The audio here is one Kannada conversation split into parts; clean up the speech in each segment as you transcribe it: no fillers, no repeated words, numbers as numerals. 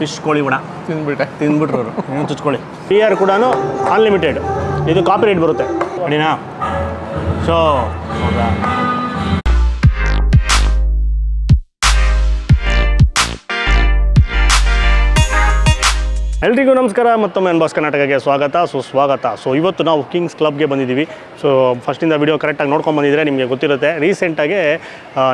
ಫಿಶ್ ಕೋಳಿ ವಡ ತಿಂದ್ಬಿಟ್ರು ಅವರು ಏನು ಚುಚ್ಕೊಳ್ಳಿ. ಬಿಯರ್ ಕೂಡ ಅನ್ಲಿಮಿಟೆಡ್. ಇದು ಕಾಪಿ ರೇಟ್ ಬರುತ್ತೆ ಅಡಿನಾ. ಸೊ ಎಲ್ರಿಗೂ ನಮಸ್ಕಾರ, ಮತ್ತೊಮ್ಮೆ ಅನ್ಬಾಸ್ ಕರ್ನಾಟಕಕ್ಕೆ ಸುಸ್ವಾಗತ. ಸೊ ಇವತ್ತು ನಾವು ಕಿಂಗ್ಸ್ ಕ್ಲಬ್ಗೆ ಬಂದಿದ್ದೀವಿ. ಸೊ ಫಸ್ಟಿಂದ ವಿಡಿಯೋ ಕರೆಕ್ಟಾಗಿ ನೋಡ್ಕೊಂಡು ಬಂದಿದ್ದರೆ ನಿಮಗೆ ಗೊತ್ತಿರುತ್ತೆ, ರೀಸೆಂಟಾಗಿ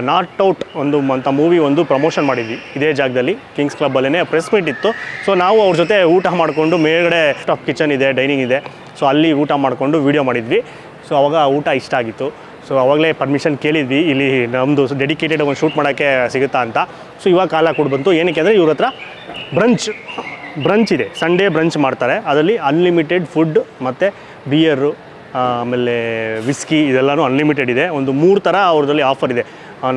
ನಾಟ್ ಔಟ್ ಅಂತ ಮೂವಿ ಪ್ರಮೋಷನ್ ಮಾಡಿದ್ವಿ ಇದೇ ಜಾಗದಲ್ಲಿ, ಕಿಂಗ್ಸ್ ಕ್ಲಬ್ಬಲ್ಲೇ ಪ್ರೆಸ್ ಮೀಟ್ ಇತ್ತು. ಸೊ ನಾವು ಅವ್ರ ಜೊತೆ ಊಟ ಮಾಡಿಕೊಂಡು, ಮೇಲ್ಗಡೆ ಸ್ಟಾಫ್ ಕಿಚನ್ ಇದೆ, ಡೈನಿಂಗ್ ಇದೆ, ಸೊ ಅಲ್ಲಿ ಊಟ ಮಾಡಿಕೊಂಡು ವೀಡಿಯೋ ಮಾಡಿದ್ವಿ. ಸೊ ಅವಾಗ ಊಟ ಇಷ್ಟ ಆಗಿತ್ತು. ಸೊ ಅವಾಗಲೇ ಪರ್ಮಿಷನ್ ಕೇಳಿದ್ವಿ, ಇಲ್ಲಿ ನಮ್ಮದು ಡೆಡಿಕೇಟೆಡ್ ಒಂದು ಶೂಟ್ ಮಾಡೋಕ್ಕೆ ಸಿಗುತ್ತಾ ಅಂತ. ಸೊ ಇವಾಗ ಕಾಲ ಕೂಡ ಬಂತು. ಏನಕ್ಕೆ ಅಂದರೆ ಇವ್ರ ಹತ್ರ ಬ್ರಂಚ್ ಇದೆ, ಸಂಡೇ ಬ್ರಂಚ್ ಮಾಡ್ತಾರೆ. ಅದರಲ್ಲಿ ಅನ್ಲಿಮಿಟೆಡ್ ಫುಡ್ ಮತ್ತು ಬಿಯರು, ಆಮೇಲೆ ವಿಸ್ಕಿ, ಇದೆಲ್ಲನೂ ಅನ್ಲಿಮಿಟೆಡ್ ಇದೆ. ಒಂದು 3 ಥರ ಅವ್ರದ್ರಲ್ಲಿ ಆಫರ್ ಇದೆ.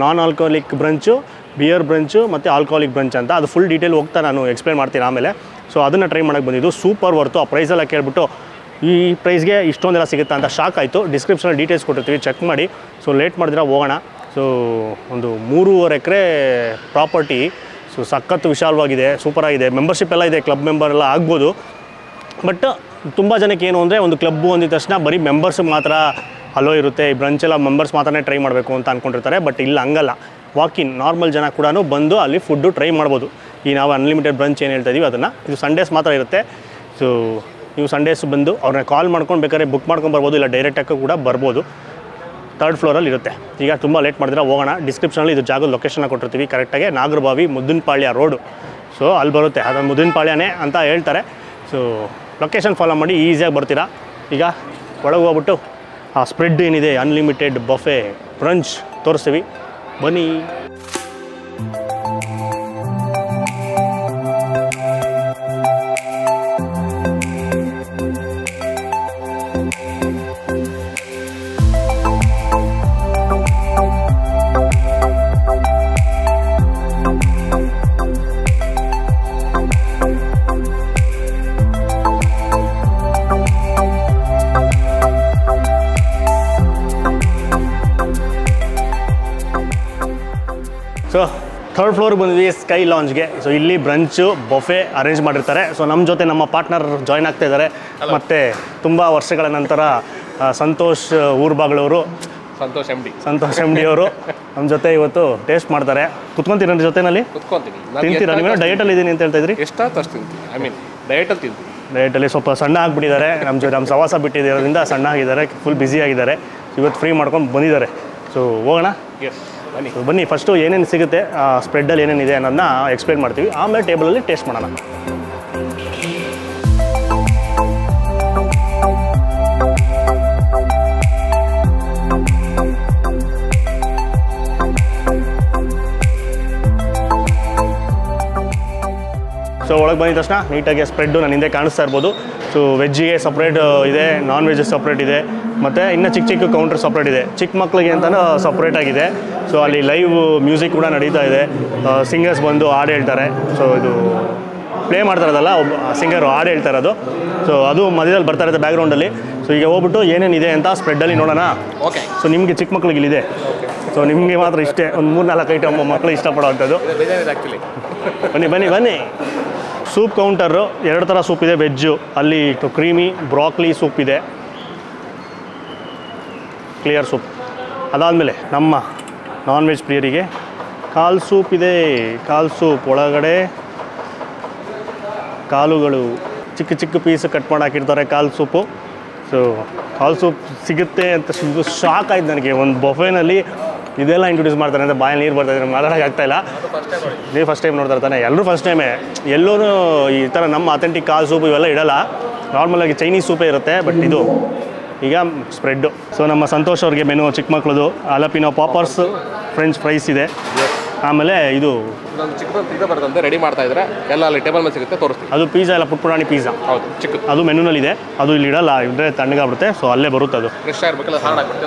ನಾನ್ ಆಲ್ಕೋಹಾಲಿಕ್ ಬ್ರಂಚು, ಬಿಯರ್ ಬ್ರಂಚು ಮತ್ತು ಆಲ್ಕೋಹಾಲಿಕ್ ಬ್ರಂಚ್ ಅಂತ. ಅದು ಫುಲ್ ಡೀಟೇಲ್ ಹೋಗ್ತಾ ನಾನು ಎಕ್ಸ್ಪ್ಲೇನ್ ಮಾಡ್ತೀನಿ ಆಮೇಲೆ. ಸೊ ಅದನ್ನು ಟ್ರೈ ಮಾಡೋಕ್ಕೆ ಬಂದಿದ್ದು. ಸೂಪರ್ ವರ್ತು. ಆ ಪ್ರೈಸೆಲ್ಲ ಕೇಳಿಬಿಟ್ಟು ಈ ಪ್ರೈಸ್ಗೆ ಇಷ್ಟೊಂದೆಲ್ಲ ಸಿಗುತ್ತಾ ಅಂತ ಶಾಕ್ ಆಯಿತು. ಡಿಸ್ಕ್ರಿಪ್ಷನಲ್ಲಿ ಡೀಟೇಲ್ಸ್ ಕೊಟ್ಟಿರ್ತೀವಿ, ಚೆಕ್ ಮಾಡಿ. ಸೊ ಲೇಟ್ ಮಾಡಿದ್ರೆ ಹೋಗೋಣ. ಸೊ ಒಂದು 3.5 ಎಕರೆ ಪ್ರಾಪರ್ಟಿ. ಸೊ ಸಖತ್ತು ವಿಶಾಲವಾಗಿದೆ, ಸೂಪರಾಗಿದೆ. ಮೆಂಬರ್ಶಿಪ್ ಎಲ್ಲ ಇದೆ, ಕ್ಲಬ್ ಮೆಂಬರ್ ಎಲ್ಲ ಆಗ್ಬೋದು. ಬಟ್ ತುಂಬ ಜನಕ್ಕೆ ಏನು ಅಂದರೆ, ಒಂದು ಕ್ಲಬ್ಬು ಅಂದಿದ ತಕ್ಷಣ ಬರೀ ಮೆಂಬರ್ಸ್ ಮಾತ್ರ ಅಲೋ ಇರುತ್ತೆ, ಈ ಬ್ರಂಚೆಲ್ಲ ಮೆಂಬರ್ಸ್ ಮಾತ್ರನೇ ಟ್ರೈ ಮಾಡಬೇಕು ಅಂತ ಅಂದ್ಕೊಂಡಿರ್ತಾರೆ. ಬಟ್ ಇಲ್ಲ, ಹಂಗಲ್ಲ. ವಾಕಿನ್ ನಾರ್ಮಲ್ ಜನ ಕೂಡ ಬಂದು ಅಲ್ಲಿ ಫುಡ್ಡು ಟ್ರೈ ಮಾಡ್ಬೋದು. ಈ ನಾವು ಅನ್ಲಿಮಿಟೆಡ್ ಬ್ರಂಚ್ ಏನು ಹೇಳ್ತಾ ಇದೀವಿ ಅದನ್ನು. ಇದು ಸಂಡೇಸ್ ಮಾತ್ರ ಇರುತ್ತೆ. ಸೊ ನೀವು ಸಂಡೇಸ್ ಬಂದು ಅವ್ರನ್ನ ಕಾಲ್ ಮಾಡ್ಕೊಂಡು ಬೇಕಾದ್ರೆ ಬುಕ್ ಮಾಡ್ಕೊಂಡು ಬರ್ಬೋದು, ಇಲ್ಲ ಡೈರೆಕ್ಟಾಗಿ ಕೂಡ ಬರ್ಬೋದು. 3rd ಫ್ಲೋರಲ್ಲಿ ಇರುತ್ತೆ. ಈಗ ತುಂಬ ಲೇಟ್ ಮಾಡಿದ್ರೆ ಹೋಗೋಣ. ಡಿಸ್ಕ್ರಿಪ್ಷನಲ್ಲಿ ಇದು ಜಾಗದ ಲೊಕೇಶನ್ನ ಕೊಟ್ಟಿರ್ತೀವಿ ಕರೆಕ್ಟಾಗಿ. ನಾಗರಬಾವಿ ಮುದ್ದಿನಪಾಳ್ಯ ರೋಡು. ಸೊ ಅಲ್ಲಿ ಬರುತ್ತೆ, ಅದು ಮುದ್ದಿನಪಾಳ್ಯನೇ ಅಂತ ಹೇಳ್ತಾರೆ. ಸೊ ಲೊಕೇಶನ್ ಫಾಲೋ ಮಾಡಿ ಈಸಿಯಾಗಿ ಬರ್ತೀರಾ. ಈಗ ಒಳಗೆ ಹೋಗ್ಬಿಟ್ಟು ಆ ಸ್ಪ್ರೆಡ್ ಏನಿದೆ, ಅನ್ಲಿಮಿಟೆಡ್ ಬಫೆ ಬ್ರಂಚ್ ತೋರಿಸ್ತೀವಿ, ಬನ್ನಿ. ಸೊ 3rd ಫ್ಲೋರ್ಗೆ ಬಂದ್ವಿ, ಸ್ಕೈ ಲಾಂಜ್ಗೆ. ಸೊ ಇಲ್ಲಿ ಬ್ರಂಚು ಬಫೆ ಅರೇಂಜ್ ಮಾಡಿರ್ತಾರೆ. ಸೊ ನಮ್ಮ ಜೊತೆ ನಮ್ಮ ಪಾರ್ಟ್ನರ್ ಜಾಯ್ನ್ ಆಗ್ತಾ ಇದ್ದಾರೆ. ಮತ್ತು ತುಂಬ ವರ್ಷಗಳ ನಂತರ ಸಂತೋಷ್ ಊರ್ಬಾಗ್ಳವರು, ಸಂತೋಷ್ ಎಮ್ ಡಿ ಅವರು ನಮ್ಮ ಜೊತೆ ಇವತ್ತು ಟೇಸ್ಟ್ ಮಾಡ್ತಾರೆ. ಕುತ್ಕೊಂತೀರ ಜೊತೆನಲ್ಲಿ? ತಿಂತೀರಾ? ನೀವೇನೋ ಡಯಟಲ್ಲಿ ಇದ್ದೀನಿ ಅಂತ ಹೇಳ್ತಾ ಇದ್ರಿ. ಡಯಟಲ್ಲಿ ಸ್ವಲ್ಪ ಸಣ್ಣ ಆಗಿಬಿಟ್ಟಿದ್ದಾರೆ. ನಮ್ಮ ಸವಾಸ ಬಿಟ್ಟಿರೋದ್ರಿಂದ ಸಣ್ಣ ಆಗಿದ್ದಾರೆ, ಫುಲ್ ಬ್ಯುಸಿ ಆಗಿದ್ದಾರೆ. ಇವತ್ತು ಫ್ರೀ ಮಾಡ್ಕೊಂಡು ಬಂದಿದ್ದಾರೆ. ಸೊ ಹೋಗೋಣ, ಬನ್ನಿ. ಫಸ್ಟು ಏನೇನು ಸಿಗುತ್ತೆ, ಸ್ಪ್ರೆಡ್ಡಲ್ಲಿ ಏನೇನಿದೆ ಅನ್ನೋದನ್ನ ಎಕ್ಸ್ಪ್ಲೇನ್ ಮಾಡ್ತೀವಿ, ಆಮೇಲೆ ಟೇಬಲಲ್ಲಿ ಟೇಸ್ಟ್ ಮಾಡೋಣ. ಸೊ ಒಳಗೆ ಬಂದಿದ ತಕ್ಷಣ ನೀಟಾಗಿ ಸ್ಪ್ರೆಡ್ಡು ನನ್ನ ಹಿಂದೆ ಕಾಣಿಸ್ತಾ ಇರ್ಬೋದು. ಸೊ ವೆಜ್ಜಿಗೆ ಸಪ್ರೇಟ್ ಇದೆ, ನಾನ್ ವೆಜ್ ಸಪ್ರೇಟ್ ಇದೆ, ಮತ್ತು ಇನ್ನು ಚಿಕ್ಕ ಕೌಂಟರ್ ಸಪ್ರೇಟ್ ಇದೆ. ಚಿಕ್ಕ ಮಕ್ಕಳಿಗೆ ಅಂತಲೂ ಸಪ್ರೇಟಾಗಿದೆ. ಸೊ ಅಲ್ಲಿ ಲೈವ್ ಮ್ಯೂಸಿಕ್ ಕೂಡ ನಡೀತಾ ಇದೆ. ಸಿಂಗರ್ಸ್ ಬಂದು ಹಾಡು ಹೇಳ್ತಾರೆ. ಸೊ ಇದು ಪ್ಲೇ ಮಾಡ್ತಾರದಲ್ಲ, ಒಬ್ಬ ಸಿಂಗರು ಹಾಡು ಹೇಳ್ತಾ ಇರೋದು. ಸೊ ಅದು ಮಧ್ಯದಲ್ಲಿ ಬರ್ತಾ ಇರುತ್ತೆ ಬ್ಯಾಕ್ಗ್ರೌಂಡಲ್ಲಿ. ಸೊ ಈಗ ಹೋಗ್ಬಿಟ್ಟು ಏನೇನಿದೆ ಅಂತ ಸ್ಪ್ರೆಡ್ಡಲ್ಲಿ ನೋಡೋಣ. ಓಕೆ. ಸೊ ನಿಮಗೆ ಚಿಕ್ಕ ಮಕ್ಳಿಗೆ ಇಲ್ಲಿದೆ. ಸೊ ನಿಮಗೆ ಮಾತ್ರ ಇಷ್ಟೇ, ಒಂದು 3-4 ಐಟಮ್ ಮಕ್ಕಳು ಇಷ್ಟಪಡೋ ಅಂಥದ್ದು. ಬನ್ನಿ. ಸೂಪ್ ಕೌಂಟರು 2 ಥರ ಸೂಪ್ ಇದೆ. ವೆಜ್ಜು ಅಲ್ಲಿ ಕ್ರೀಮಿ ಬ್ರಾಕ್ಲಿ ಸೂಪ್ ಇದೆ, ಕ್ಲಿಯರ್ ಸೂಪ್. ಅದಾದಮೇಲೆ ನಮ್ಮ ನಾನ್ ವೆಜ್ ಪ್ರಿಯರಿಗೆ ಕಾಲ್ ಸೂಪ್ ಇದೆ. ಕಾಲ್ ಸೂಪ್ ಒಳಗಡೆ ಕಾಲುಗಳು ಚಿಕ್ಕ ಪೀಸ್ ಕಟ್ ಮಾಡಿ ಹಾಕಿರ್ತಾರೆ ಕಾಲ್ ಸೂಪು. ಸೊ ಕಾಲ್ ಸೂಪ್ ಸಿಗುತ್ತೆ ಅಂತ ಶಾಕ್ ಆಯ್ತು ನನಗೆ. ಒಂದು ಬಫೆನಲ್ಲಿ ಇದೆಲ್ಲ ಇಂಟ್ರೊಡ್ಯೂಸ್ ಮಾಡ್ತಾರೆ ಅಂತ ಬಾಯಲ್ಲಿ ನೀರು ಬರ್ತಾಯಿದೆ, ನಮ್ಗೆ ಮಾತಾಡೋಕೆ ಆಗ್ತಾಯಿಲ್ಲ. ನೀವು ಫಸ್ಟ್ ಟೈಮ್ ನೋಡ್ತಾ ಇರ್ತಾನೆ, ಎಲ್ಲರೂ ಫಸ್ಟ್ ಟೈಮೇ. ಎಲ್ಲೂ ಈ ಥರ ನಮ್ಮ ಅಥೆಂಟಿಕ್ ಕಾಲ್ ಸೂಪ್ ಇವೆಲ್ಲ ಇಡೋಲ್ಲ. ನಾರ್ಮಲಾಗಿ ಚೈನೀಸ್ ಸೂಪೇ ಇರುತ್ತೆ. ಬಟ್ ಇದು ಈಗ ಸ್ಪ್ರೆಡ್ಡು. ಸೊ ನಮ್ಮ ಸಂತೋಷ್ ಅವ್ರಿಗೆ ಮೆನು ಚಿಕ್ಕ ಮಕ್ಕಳದು ಅಲಪಿನೋ ಪಾಪರ್ಸ್ ಫ್ರೆಂಚ್ ಫ್ರೈಸ್ ಇದೆ. ಆಮೇಲೆ ಇದು ಚಿಕ್ಕ ಬರುತ್ತೆ, ರೆಡಿ ಮಾಡ್ತಾ ಇದ್ದಾರೆ ಎಲ್ಲ ಅಲ್ಲಿ ಟೇಬಲ್ ಮೇಲೆ ಸಿಗುತ್ತೆ, ತೋರಿಸ್ತೀವಿ. ಅದು ಪಿಜ್ಜಾ ಎಲ್ಲ ಪುಟ್ಪುಟಾಣಿ ಪಿಜ್ಜಾ. ಹೌದು, ಚಿಕ್ಕ ಅದು ಮೆನುನಲ್ಲಿದೆ. ಅದು ಇಲ್ಲಿ ಇಡಲ್ಲ, ಇದ್ರೆ ತಣ್ಣಗಾಗ್ಬಿಡುತ್ತೆ. ಸೊ ಅಲ್ಲೇ ಬರುತ್ತೆ ಅದು. ಫ್ರೆಶ್ ಆಗಿರ್ಬೇಕಲ್ಲ.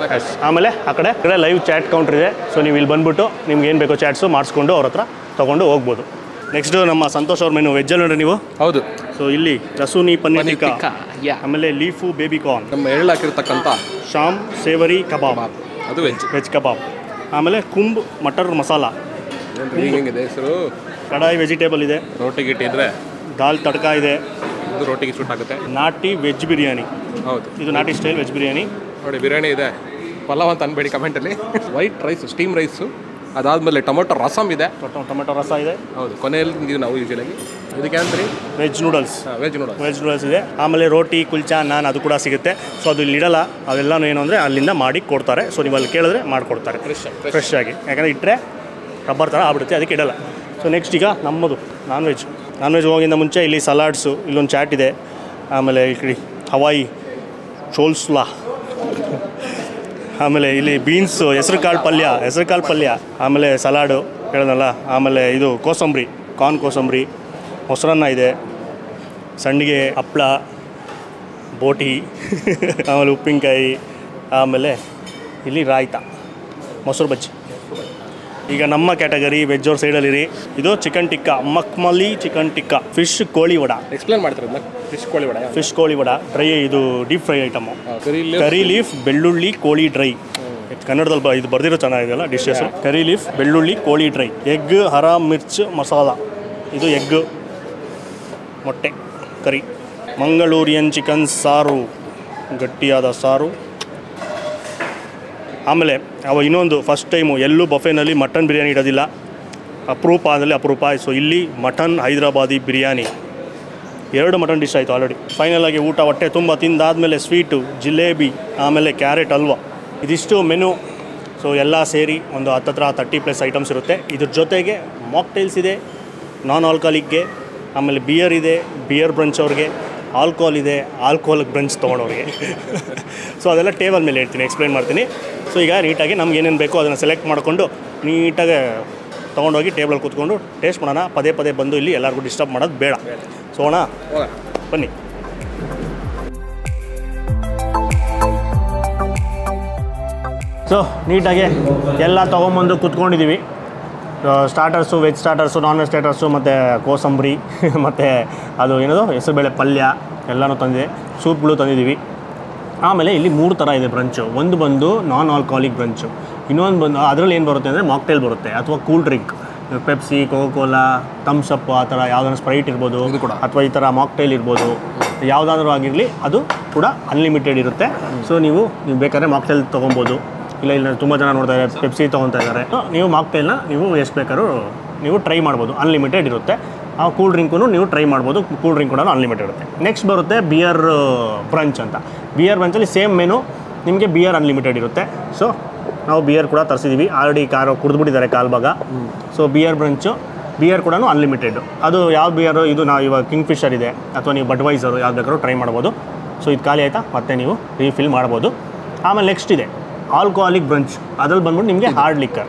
ಆಮೇಲೆ ಆ ಕಡೆ ಲೈವ್ ಚಾಟ್ ಕೌಂಟರ್ ಇದೆ. ಸೊ ನೀವು ಇಲ್ಲಿ ಬಂದುಬಿಟ್ಟು ನಿಮ್ಗೆ ಏನು ಬೇಕೋ ಚಾಟ್ಸು ಮಾಡಿಸ್ಕೊಂಡು ಅವ್ರ ಹತ್ರ ತೊಗೊಂಡು ಹೋಗ್ಬೋದು. ನೆಕ್ಸ್ಟು ನಮ್ಮ ಸಂತೋಷ್ ಅವ್ರ ಮೆನು ವೆಜ್ಜಲ್ಲಿ ನೋಡ್ರಿ ನೀವು. ಹೌದು. ಸೊ ಇಲ್ಲಿ ರಸೂನಿ ಪನ್ನೀರ್ ಟಿಕ್ಕಾ, ಆಮೇಲೆ ಲೀಫು ಬೇಬಿ ಕಾರ್ನ್, ನಮ್ಮ ಎಳ್ಳು ಹಾಕಿರ್ತಕ್ಕಂಥ ಶಾಮ್ ಸೇವರಿ ಕಬಾಬ್, ಅದು ವೆಜ್ ಕಬಾಬ್. ಆಮೇಲೆ ಕುಂಬ್ ಮಟರ್ ಮಸಾಲ. ಹೆಂಗಿದೆ ಹೆಸರು? ಕಡಾಯಿ ವೆಜಿಟೇಬಲ್ ಇದೆ, ರೋಟಿ ಗಿಟ್ಟಿ ಇದ್ದರೆ ದಾಲ್ ತಡ್ಕ ಇದೆ, ಇದು ರೋಟಿಗೆ ಸೂಟ್ ಆಗುತ್ತೆ. ನಾಟಿ ವೆಜ್ ಬಿರಿಯಾನಿ. ಹೌದು, ಇದು ನಾಟಿ ಸ್ಟೈಲ್ ವೆಜ್ ಬಿರಿಯಾನಿ. ನೋಡಿ ಬಿರಿಯಾನಿ ಇದೆ, ಪಲಾವ್ ಅಂತ ಅನ್ಬೇಡಿ ಕಮೆಂಟಲ್ಲಿ. ವೈಟ್ ರೈಸ್, ಸ್ಟೀಮ್ ರೈಸು, ಅದಾದಮೇಲೆ ಟೊಮೊಟೊ ರಸಮ್ ಇದೆ, ಟೊಮೆಟೊ ರಸ ಇದೆ. ಹೌದು, ಕೊನೆಯಲ್ಲಿ ತಿಂತೀವಿ ನಾವು ಯೂಶಲಾಗಿ. ಇದಕ್ಕೆ ಅಂತೀರಿ veg noodles. Veg noodles. Veg noodles ಇದೆ. ಆಮೇಲೆ ರೋಟಿ, ಕುಲ್ಚಾ, ನಾನ್ ಅದು ಕೂಡ ಸಿಗುತ್ತೆ. ಸೊ ಅದು ಇಲ್ಲಿ ಇಡಲ್ಲ, ಅವೆಲ್ಲನೂ ಏನು ಅಂದರೆ ಅಲ್ಲಿಂದ ಮಾಡಿ ಕೊಡ್ತಾರೆ. ಸೊ ನೀವು ಅಲ್ಲಿ ಕೇಳಿದ್ರೆ ಮಾಡಿಕೊಡ್ತಾರೆ ಫ್ರೆಶ್ ಆಗಿ. ಯಾಕಂದರೆ ಇಟ್ಟರೆ ರಬ್ಬರ್ ಥರ ಆಗ್ಬಿಡುತ್ತೆ, ಅದಕ್ಕೆ ಇಡಲ್ಲ. ಸೊ ನೆಕ್ಸ್ಟ್ ಈಗ ನಮ್ಮದು ನಾನ್ ವೆಜ್ ಹೋಗಿಂದ ಮುಂಚೆ ಇಲ್ಲಿ ಸಲಾಡ್ಸು, ಇಲ್ಲೊಂದು ಚಾಟ್ ಇದೆ, ಆಮೇಲೆ ಈ ಕಡೆ ಹವಾಯಿ ಚೋಲ್ಸ್ಲಾ, ಆಮೇಲೆ ಇಲ್ಲಿ ಬೀನ್ಸು, ಹೆಸರು ಕಾಳು ಪಲ್ಯ, ಆಮೇಲೆ ಸಲಾಡು ಹೇಳಿದ್ನಲ್ಲ, ಆಮೇಲೆ ಇದು ಕೋಸಂಬರಿ, ಕಾರ್ನ್ ಕೋಸಂಬರಿ, ಮೊಸರನ್ನ ಇದೆ, ಸಂಡಿಗೆ, ಹಪ್ಪಳ, ಬೋಟಿ, ಆಮೇಲೆ ಉಪ್ಪಿನಕಾಯಿ, ಆಮೇಲೆ ಇಲ್ಲಿ ರಾಯ್ತ, ಮೊಸರು ಬಜ್ಜಿ. ಈಗ ನಮ್ಮ ಕ್ಯಾಟಗರಿ ವೆಜ್ ಅವ್ರ ಸೈಡಲ್ಲಿರಿ. ಇದು ಚಿಕನ್ ಟಿಕ್ಕಾ, ಮಕ್ಮಲಿ ಚಿಕನ್ ಟಿಕ್ಕಾ, ಫಿಶ್ ಕೋಳಿ ವಡ. ಎಕ್ಸ್ಪ್ಲೇನ್ ಮಾಡ್ತಾರೆ ಅದನ್ನ. ಫಿಶ್ ಕೋಳಿ ವಡ ಡ್ರೈ, ಇದು deep fry item. Curry leaf, ಬೆಳ್ಳುಳ್ಳಿ, ಕೋಳಿ ಡ್ರೈ. ಕನ್ನಡದಲ್ಲಿ ಇದು ಬರ್ದಿರೋ ಚೆನ್ನಾಗಿದೆಯಲ್ಲ ಡಿಶಸ್ಸು. ಕರಿ ಲೀಫ್, ಬೆಳ್ಳುಳ್ಳಿ, ಕೋಳಿ ಡ್ರೈ, ಎಗ್, ಹರಾಮ್ ಮಿರ್ಚ್ ಮಸಾಲ. ಇದು ಎಗ್, ಮೊಟ್ಟೆ ಕರಿ. ಮಂಗಳೂರಿಯನ್ ಚಿಕನ್ ಸಾರು, ಗಟ್ಟಿಯಾದ ಸಾರು. ಆಮೇಲೆ ಇನ್ನೊಂದು ಫಸ್ಟ್ ಟೈಮು ಎಲ್ಲೂ ಬಫೆನಲ್ಲಿ ಮಟನ್ ಬಿರಿಯಾನಿ ಇಡೋದಿಲ್ಲ, ಅಪರೂಪ ಅಂದರೆ ಅಪರೂಪ. ಸೊ ಇಲ್ಲಿ mutton Hyderabadi biryani, 2 mutton dish ಆಯಿತು ಆಲ್ರೆಡಿ. ಫೈನಲಾಗಿ ಊಟ ಹೊಟ್ಟೆ ತುಂಬ ತಿಂದಾದಮೇಲೆ ಸ್ವೀಟು, ಜಿಲೇಬಿ, ಆಮೇಲೆ ಕ್ಯಾರೆಟ್ ಹಲ್ವಾ. ಇದಿಷ್ಟು ಮೆನು. ಸೊ ಎಲ್ಲ ಸೇರಿ ಒಂದು 30+ ಐಟಮ್ಸ್ ಇರುತ್ತೆ. ಇದ್ರ ಜೊತೆಗೆ ಮಾಕ್ಟೈಲ್ಸ್ ಇದೆ ನಾನ್ ಆಲ್ಕೋಹಾಲಿಕ್ಗೆ, ಆಮೇಲೆ ಬಿಯರ್ ಇದೆ, ಬಿಯರ್ ಬ್ರಂಚ್ ಅವ್ರಿಗೆ, ಆಲ್ಕೋಹಾಲ್ ಇದೆ, ಆಲ್ಕೋಹಾಲಿಕ್ ಬ್ರಂಚ್ ತೊಗೊಂಡವ್ರಿಗೆ. ಸೊ ಅದೆಲ್ಲ ಟೇಬಲ್ ಮೇಲೆ ಹೇಳ್ತೀನಿ, ಎಕ್ಸ್ಪ್ಲೈನ್ ಮಾಡ್ತೀನಿ. ಸೊ ಈಗ ನೀಟಾಗಿ ನಮ್ಗೆ ಏನೇನು ಬೇಕೋ ಅದನ್ನು ಸೆಲೆಕ್ಟ್ ಮಾಡಿಕೊಂಡು ನೀಟಾಗಿ ತೊಗೊಂಡೋಗಿ ಟೇಬಲ್ ಕೂತ್ಕೊಂಡು ಟೇಸ್ಟ್ ಮಾಡೋಣ. ಪದೇ ಬಂದು ಇಲ್ಲಿ ಎಲ್ಲರಿಗೂ ಡಿಸ್ಟರ್ಬ್ ಮಾಡೋದು ಬೇಡ. ಸೊ ಅಣ್ಣ ಬನ್ನಿ. ಸೊ ನೀಟಾಗಿ ಎಲ್ಲ ತೊಗೊಂಬಂದು ಕೂತ್ಕೊಂಡಿದ್ದೀವಿ. Starters, veg starters, non veg starters, ಮತ್ತು ಕೋಸಂಬರಿ, ಮತ್ತು ಅದು ಏನದು ಹೆಸರುಬೇಳೆ ಪಲ್ಯ ಎಲ್ಲನೂ ತಂದಿದೆ, ಸೂಪ್ಗಳು ತಂದಿದ್ದೀವಿ. ಆಮೇಲೆ ಇಲ್ಲಿ 3 ಥರ ಇದೆ ಬ್ರಂಚು. ಒಂದು ಬಂದು ನಾನ್ ಆಲ್ಕೋಹಾಲಿಕ್ ಬ್ರಂಚು, ಇನ್ನೊಂದು ಬಂದು ಅದರಲ್ಲಿ ಏನು ಬರುತ್ತೆ ಅಂದರೆ ಮಾಕ್ಟೇಲ್ ಬರುತ್ತೆ, ಅಥವಾ cool drink, Pepsi, Coca Cola, Thums Up, ಆ ಥರ ಯಾವುದಾದ್ರು ಸ್ಪ್ರೈಟ್ ಇರ್ಬೋದು, ಅಥವಾ ಈ ಥರ ಮಾಕ್ಟೇಲ್ ಇರ್ಬೋದು, ಯಾವುದಾದ್ರೂ ಆಗಿರಲಿ ಅದು ಕೂಡ ಅನ್ಲಿಮಿಟೆಡ್ ಇರುತ್ತೆ. ಸೊ ನೀವು ಬೇಕಾದ್ರೆ ಮಾಕ್ಟೇಲ್ ತೊಗೊಬೋದು. ಇಲ್ಲ ತುಂಬ ಜನ ನೋಡ್ತಾ ಇದ್ದಾರೆ ಪೆಪ್ಸಿ ತೊಗೊತಾ ಇದ್ದಾರೆ. ನೀವು ಮಾಕ್ಟೇಲ್ನ ನೀವು ಎಷ್ಟು ಬೇಕಾದ್ರೂ ನೀವು ಟ್ರೈ ಮಾಡ್ಬೋದು, ಅನ್ಲಿಮಿಟೆಡ್ ಇರುತ್ತೆ. ಆ ಕೂಲ್ ಡ್ರಿಂಕು ನೀವು ಟ್ರೈ ಮಾಡ್ಬೋದು, ಕೂಲ್ ಡ್ರಿಂಕ್ ಕೂಡ ಅನ್ಲಿಮಿಟೆಡ್ ಇರುತ್ತೆ. ನೆಕ್ಸ್ಟ್ ಬರುತ್ತೆ ಬಿಯರ್ ಬ್ರಂಚ್ ಅಂತ. ಬಿಯರ್ ಬ್ರಂಚಲ್ಲಿ ಸೇಮ್ ಮೆನು, ನಿಮಗೆ ಬಿಯರ್ ಅನ್ಲಿಮಿಟೆಡ್ ಇರುತ್ತೆ. ಸೊ ನಾವು ಬಿಯರ್ ಕೂಡ ತರಿಸಿದ್ದೀವಿ, ಆಲ್ರೆಡಿ ಕುಡಿದ್ಬಿಟ್ಟಿದ್ದಾರೆ ಕಾಲು ಭಾಗ. ಸೊ ಬಿಯರ್ ಬ್ರಂಚು, ಬಿಯರ್ ಕೂಡ ಅನ್ಲಿಮಿಟೆಡ್. ಅದು ಯಾವ ಬಿಯರು, ಇದು ನಾವು ಇವಾಗ ಕಿಂಗ್ ಫಿಶರ್ ಇದೆ, ಅಥವಾ ನೀವು ಬಡ್ವೈಸರು ಯಾವ್ದು ಬೇಕಾದ್ರೂ ಟ್ರೈ ಮಾಡ್ಬೋದು. ಸೊ ಇದು ಖಾಲಿ ಆಯಿತಾ ಮತ್ತೆ ನೀವು ರೀಫಿಲ್ ಮಾಡ್ಬೋದು. ಆಮೇಲೆ ನೆಕ್ಸ್ಟ್ ಇದೆ ಆಲ್ಕೋಹಾಲಿಕ್ ಬ್ರಂಚ್. ಅದ್ರಲ್ಲಿ ಬಂದ್ಬಿಟ್ಟು ನಿಮಗೆ ಹಾರ್ಡ್ ಲಿಕ್ಕರ್,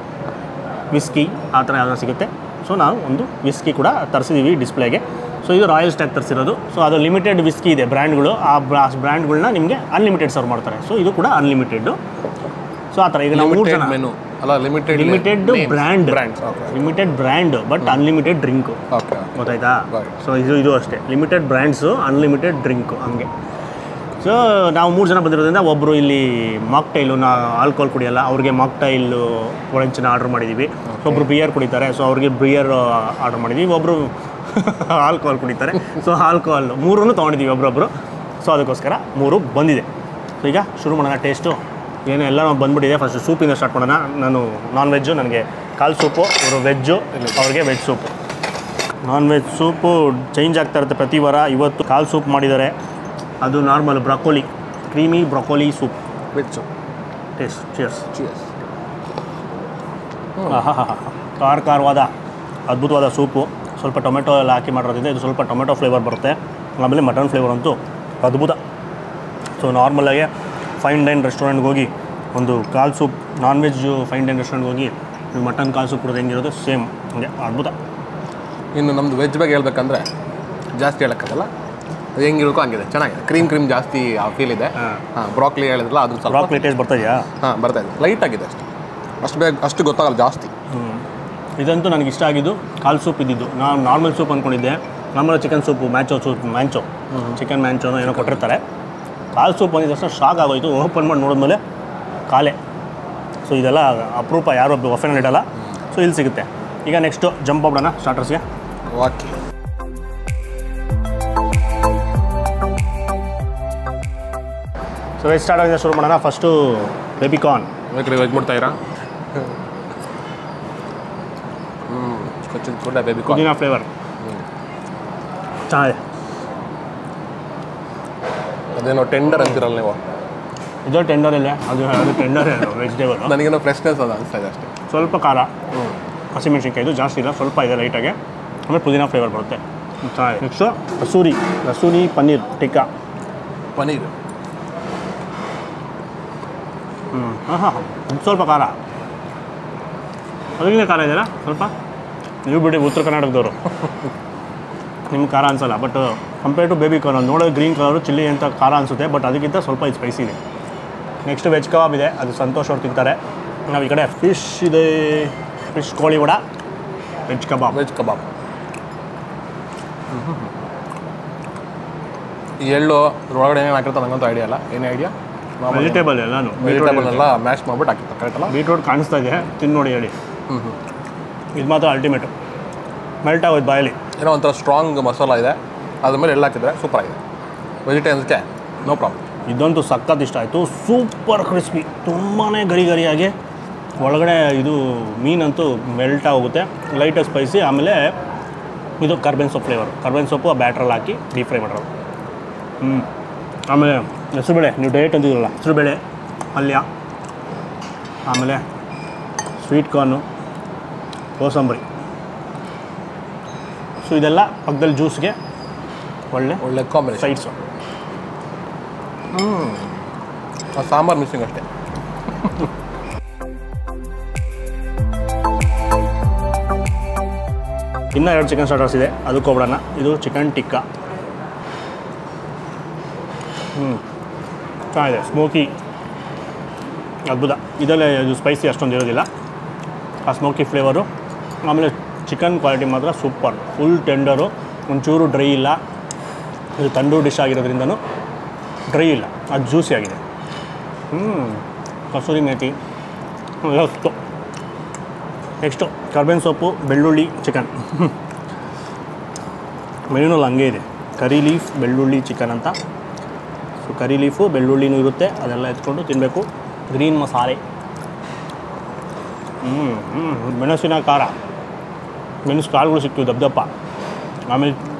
ವಿಸ್ಕಿ ಆ ಥರ ಯಾವ್ದು ಸಿಗುತ್ತೆ. ಸೊ ನಾವು ಒಂದು ವಿಸ್ಕಿ ಕೂಡ ತರಿಸಿದ್ದೀವಿ ಡಿಸ್ಪ್ಲೇಗೆ. ಸೊ ಇದು ರಾಯಲ್ ಸ್ಟ್ಯಾಗ್ ತರಿಸಿರೋದು. ಸೊ ಅದು ಲಿಮಿಟೆಡ್ ವಿಸ್ಕಿ ಇದೆ ಬ್ರ್ಯಾಂಡ್ಗಳು, ಆ ಬ್ರ್ಯಾಂಡ್ಗಳನ್ನ ನಿಮಗೆ ಅನ್ಲಿಮಿಟೆಡ್ ಸರ್ವ್ ಮಾಡ್ತಾರೆ. ಸೊ ಇದು ಕೂಡ ಅನ್ಲಿಮಿಟೆಡು. ಸೊ ಆ ಥರ ಈಗ ನಾವು 3 ಜನ ಮೆನು ಅಲ್ಲ, limited brand but unlimited drink. ಗೊತ್ತಾಯ್ತಾ? ಸೊ ಇದು ಅಷ್ಟೇ, ಲಿಮಿಟೆಡ್ ಬ್ರ್ಯಾಂಡ್ಸು, ಅನ್ಲಿಮಿಟೆಡ್ ಡ್ರಿಂಕು ಹಂಗೆ. ಸೊ ನಾವು 3 ಜನ ಬಂದಿರೋದ್ರಿಂದ ಒಬ್ಬರು ಇಲ್ಲಿ ಮಾಕ್ಟೈಲು, ಆಲ್ಕೋಹಾಲ್ ಕುಡಿಯಲ್ಲ, ಅವ್ರಿಗೆ ಮಾಕ್ಟೈಲು ಒಳಂಚಿನ ಆರ್ಡ್ರ್ ಮಾಡಿದ್ದೀವಿ. ಒಬ್ಬರು ಬಿಯರ್ ಕುಡಿತಾರೆ, ಸೊ ಅವ್ರಿಗೆ ಬಿಯರ್ ಆರ್ಡ್ರ್ ಮಾಡಿದ್ದೀವಿ. ಒಬ್ಬರು ಆಲ್ಕೋಹಾಲ್ ಕುಡಿತಾರೆ, ಸೊ ಆಲ್ಕೋಹಾಲ್ 3 ತೊಗೊಂಡಿದ್ದೀವಿ ಒಬ್ಬರೊಬ್ಬರು. ಸೊ ಅದಕ್ಕೋಸ್ಕರ 3 ಬಂದಿದೆ. ಸೊ ಈಗ ಶುರು ಮಾಡೋಣ ಟೇಸ್ಟು. ಏನು ಎಲ್ಲ ಬಂದುಬಿಟ್ಟಿದೆ. ಫಸ್ಟ್ ಸೂಪಿಂದ ಸ್ಟಾರ್ಟ್ ಮಾಡೋಣ. ನಾನು ನಾನ್ ವೆಜ್ಜು, ನನಗೆ ಕಾಲು ಸೂಪು, ಇವರು ವೆಜ್ಜು, ಅವ್ರಿಗೆ veg soup. Non veg soup change ಆಗ್ತಾ ಇರುತ್ತೆ ಪ್ರತಿ ವಾರ. ಇವತ್ತು ಕಾಲು ಸೂಪ್ ಮಾಡಿದ್ದಾರೆ, ಅದು normal broccoli, creamy broccoli soup, veg soup. Taste cheers. ಖಾರವಾದ ಅದ್ಭುತವಾದ ಸೂಪು. ಸ್ವಲ್ಪ ಟೊಮೆಟೊ ಎಲ್ಲ ಹಾಕಿ ಮಾಡಿರೋದ್ರಿಂದ ಇದು ಸ್ವಲ್ಪ ಟೊಮೆಟೊ ಫ್ಲೇವರ್ ಬರುತ್ತೆ. ಆಮೇಲೆ ಮಟನ್ ಫ್ಲೇವರ್ ಅಂತೂ ಅದ್ಭುತ. ಸೊ ನಾರ್ಮಲಾಗಿ ಫೈನ್ ಡೈನ್ ರೆಸ್ಟೋರೆಂಟ್ಗೆ ಹೋಗಿ ಒಂದು ಕಾಲು soup, non veg fine dine ರೆಸ್ಟೋರೆಂಟ್ಗೆ ಹೋಗಿ ನೀವು ಮಟನ್ ಕಾಲು ಸೂಪ್ ಕೊಡೋದು ಹೆಂಗಿರೋದು ಸೇಮ್ ಹಂಗೆ ಅದ್ಭುತ. ಇನ್ನು ನಮ್ಮದು ವೆಜ್ ಬಗ್ಗೆ ಹೇಳ್ಬೇಕಂದ್ರೆ ಜಾಸ್ತಿ ಹೇಳೋಕ್ಕಾಗಲ್ಲ, ಅದು ಹೆಂಗಿರೋಕ್ಕೂ ಹಂಗಿದೆ, ಚೆನ್ನಾಗಿದೆ. ಕ್ರೀಮ್ ಜಾಸ್ತಿ ಆ ಫೀಲ್ ಇದೆ. ಬ್ರಾಕ್ಲಿ ಹೇಳಿದ್ರಲ್ಲ, ಅದು ಸ್ವಲ್ಪ ಬ್ರಾಕ್ಲಿ ಟೇಸ್ಟ್ ಬರ್ತಾ ಇದೆಯಾ? ಬರ್ತಾ ಇದೆ, ಲೈಟಾಗಿದೆ ಅಷ್ಟೇ, ಅಷ್ಟು ಗೊತ್ತಾಗಲ್ಲ ಜಾಸ್ತಿ. ಇದಂತೂ ನನಗೆ ಇಷ್ಟ ಆಗಿದ್ದು ಕಾಲು ಸೂಪ್ ಇದ್ದಿದ್ದು. ನಾನು ನಾರ್ಮಲ್ ಸೂಪ್ ಅಂದ್ಕೊಂಡಿದ್ದೆ, normal chicken soup, manchow chicken ಮ್ಯಾಂಚೋನೋ ಏನೋ ಕೊಟ್ಟಿರ್ತಾರೆ. ಕಾಲು ಸೂಪ್ ಬಂದಿದ್ದ ತಕ್ಷಣ ಶಾಕ್ ಆಗೋಯಿತು. ಓಪನ್ ಮಾಡಿ ನೋಡಿದ್ಮೇಲೆ ಕಾಲೇ. ಸೊ ಇದೆಲ್ಲ ಅಪರೂಪ, ಯಾರು ಬಫೆನಲ್ಲಿ ಇಡಲ್ಲ. ಸೊ ಇಲ್ಲಿ ಸಿಗುತ್ತೆ. ಈಗ ನೆಕ್ಸ್ಟು ಜಂಪ್ ಮಾಡೋಣ ಸ್ಟಾರ್ಟರ್ಸ್ಗೆ. ಓಕೆ. ಸೊ ವೆಜ್ ಸ್ಟಾರ್ಟರ್ಗೆ ಶುರು ಮಾಡೋಣ. First baby corn. ವೆಜ್ ಮಾಡ್ತಾಯಿರಾ? ಕೊಚ್ಚಿನ ಕೂಡ ಬೇಬಿಕಾರ್ನ್ ಪುದೀನಾ ಫ್ಲೇವರ್ ಚೆನ್ನಾಗಿದೆ. ಅದೇನೋ ಟೆಂಡರ್ ಅಂತಿರಲ್ಲ ನೀವು? ಇದು ಟೆಂಡರ್ ಇಲ್ಲ, ಅದು ಟೆಂಡರ್ ವೆಜಿಟೇಬಲ್. ನನಗೇನೋ ಫ್ರೆಶ್ನೆಸ್ ಅದು ಅನಿಸ್ತಾ ಇದೆ ಅಷ್ಟೇ. ಸ್ವಲ್ಪ ಖಾರ, ಹಸಿಮೆಣ್ಸಿನ್ಕಾಯಿ ಇದು ಜಾಸ್ತಿ ಇಲ್ಲ, ಸ್ವಲ್ಪ ಇದೆ ಲೈಟಾಗೆ. ಆಮೇಲೆ ಪುದೀನಾ ಫ್ಲೇವರ್ ಬರುತ್ತೆ. ಚೆನ್ನಾಗಿದೆ. ನೆಕ್ಸ್ಟು ರಸೂರಿ ಪನ್ನೀರ್ ಟಿಕ್ಕಾ. ಪನೀರ್ ಹಾಂ ಸ್ವಲ್ಪ ಖಾರ, ಅದಕ್ಕಿಂತ ಖಾರ ಇದೆಯಲ್ಲ ಸ್ವಲ್ಪ. ನೀವು ಬಿಡಿ ಉತ್ತರ ಕರ್ನಾಟಕದವರು, ನಿಮ್ಗೆ ಖಾರ ಅನ್ಸಲ್ಲ. ಬಟ್ ಕಂಪೇರ್ ಟು ಬೇಬಿಕಾರ್ನ್ ನೋಡೋದು ಗ್ರೀನ್ ಕಲರು ಚಿಲ್ಲಿ ಅಂತ ಖಾರ ಅನಿಸುತ್ತೆ, ಬಟ್ ಅದಕ್ಕಿಂತ ಸ್ವಲ್ಪ ಇದು ಸ್ಪೈಸಿ ಇದೆ. ನೆಕ್ಸ್ಟ್ ವೆಜ್ ಕಬಾಬ್ ಇದೆ, ಅದು ಸಂತೋಷ್ ಅವ್ರು ತಿಂತಾರೆ. ನಾವು ಈ ಕಡೆ ಫಿಶ್ ಇದೆ, ಫಿಶ್ ಕೋಳಿ ವಡ, ವೆಜ್ ಕಬಾಬ್. ಈ ಎಳ್ಳು ಒಳಗಡೆ ಏನೇನು ಹಾಕಿರ್ತಾರೆ ನನಗಂತೂ ಐಡಿಯಾ ಇಲ್ಲ. ಏನು ಐಡಿಯಾ? ವೆಜಿಟೇಬಲ್ ಎಲ್ಲಾನು, ವೆಜಿಟೇಬಲ್ ಎಲ್ಲ ಮ್ಯಾಶ್ ಮಾಡ್ಬಿಟ್ಟು ಹಾಕಿರ್ತಾರೆ, ಕರೆಕ್ಟಲ್ಲ? ಬೀಟ್ರೋಟ್ ಕಾಣಿಸ್ತಾ ಇದೆ, ತಿಂದು ನೋಡಿ ಹೇಳಿ. ಇದು ಮಾತ್ರ ಅಲ್ಟಿಮೇಟು, ಮೆಲ್ಟ್ ಆಗೋದು ಬಾಯಲ್ಲಿ. ಏನೋ ಒಂಥರ ಸ್ಟ್ರಾಂಗ್ ಮಸಾಲ ಇದೆ, ಅದ್ರ ಮೇಲೆ ಎಳ್ಳು ಹಾಕಿದ್ರೆ ಸೂಪರ್ ಆಗಿದೆ. ವೆಜಿಟೇರಿಯನ್ಸ್ಗೆ ನೋ ಪ್ರಾಬ್ಲಮ್. ಇದಂತೂ ಸಖತ್ ಇಷ್ಟ ಆಯಿತು. ಸೂಪರ್ ಕ್ರಿಸ್ಪಿ, ತುಂಬಾ ಗರಿಗರಿಯಾಗಿ ಒಳಗಡೆ ಇದು ಮೀನಂತೂ ಮೆಲ್ಟ್ ಆಗೋಗುತ್ತೆ. ಲೈಟಾಗಿ ಸ್ಪೈಸಿ. ಆಮೇಲೆ ಇದು ಕರ್ಬೇವಿನ ಸೊಪ್ಪು ಫ್ಲೇವರ್, ಕರ್ಬೇವಿನ ಸೊಪ್ಪು ಆ ಬ್ಯಾಟ್ರಲ್ಲಿ ಹಾಕಿ ಡೀಪ್ ಫ್ರೈ ಮಾಡೋದು. ಆಮೇಲೆ ಹೆಸರುಬೇಳೆ, ನೀವು ಡಯಟ್ ಅಂತಿದ್ರಲ್ಲ, ಹೆಸರುಬೇಳೆ ಪಲ್ಯ, ಆಮೇಲೆ ಸ್ವೀಟ್ ಕಾರ್ನು, ಕೋಸಂಬರಿ. ಸೊ ಇದೆಲ್ಲ ಪಕ್ಕದಲ್ಲಿ ಜ್ಯೂಸ್ಗೆ ಒಳ್ಳೆ ಕಾಂಬಿನೇಷನ್ ಸೈಡ್ಸು. ಸಾಂಬಾರು ಮಿಸ್ಸಿಂಗ್ ಅಷ್ಟೇ. ಇನ್ನೂ 2 ಚಿಕನ್ ಸ್ಟಾರ್ಟರ್ಸ್ ಇದೆ, ಅದಕ್ಕೆ ಹೋಗ್ಬಿಡೋಣ. ಇದು ಚಿಕನ್ ಟಿಕ್ಕಾ. ಚೆನ್ನಾಗಿದೆ, ಸ್ಮೋಕಿ, ಅದ್ಭುತ. ಇದಲ್ಲೇ ಇದು ಸ್ಪೈಸಿ ಅಷ್ಟೊಂದು ಇರೋದಿಲ್ಲ, ಆ ಸ್ಮೋಕಿ ಫ್ಲೇವರು. ಆಮೇಲೆ ಚಿಕನ್ ಕ್ವಾಲಿಟಿ ಮಾತ್ರ ಸೂಪರ್, ಫುಲ್ ಟೆಂಡರು, ಒಂಚೂರು ಡ್ರೈ ಇಲ್ಲ. ಇದು ತಂದೂರು ಡಿಶ್ ಆಗಿರೋದ್ರಿಂದನೂ ಡ್ರೈ ಇಲ್ಲ, ಅದು ಜ್ಯೂಸಿ ಆಗಿದೆ. ಕಸೂರಿ ಮೇಥಿ ಅಷ್ಟು. ನೆಕ್ಸ್ಟು ಕರ್ಬೇವಿನ ಸೊಪ್ಪು, ಬೆಳ್ಳುಳ್ಳಿ, ಚಿಕನ್. ಮೆನುನಲ್ಲಿ ಹಂಗೆ ಇದೆ, ಕರಿ ಲೀಫ್ ಬೆಳ್ಳುಳ್ಳಿ ಚಿಕನ್ ಅಂತ. ಸೊ ಕರಿ ಲೀಫು ಬೆಳ್ಳುಳ್ಳಿನೂ ಇರುತ್ತೆ, ಅದೆಲ್ಲ ಎತ್ಕೊಂಡು ತಿನ್ನಬೇಕು. ಗ್ರೀನ್ ಮಸಾಲೆ, ಮೆಣಸಿನ ಖಾರ, ಮೆಣಸು ಕಾಳುಗಳು ಸಿಕ್ತು ದಪ್ಪ. ಆಮೇಲೆ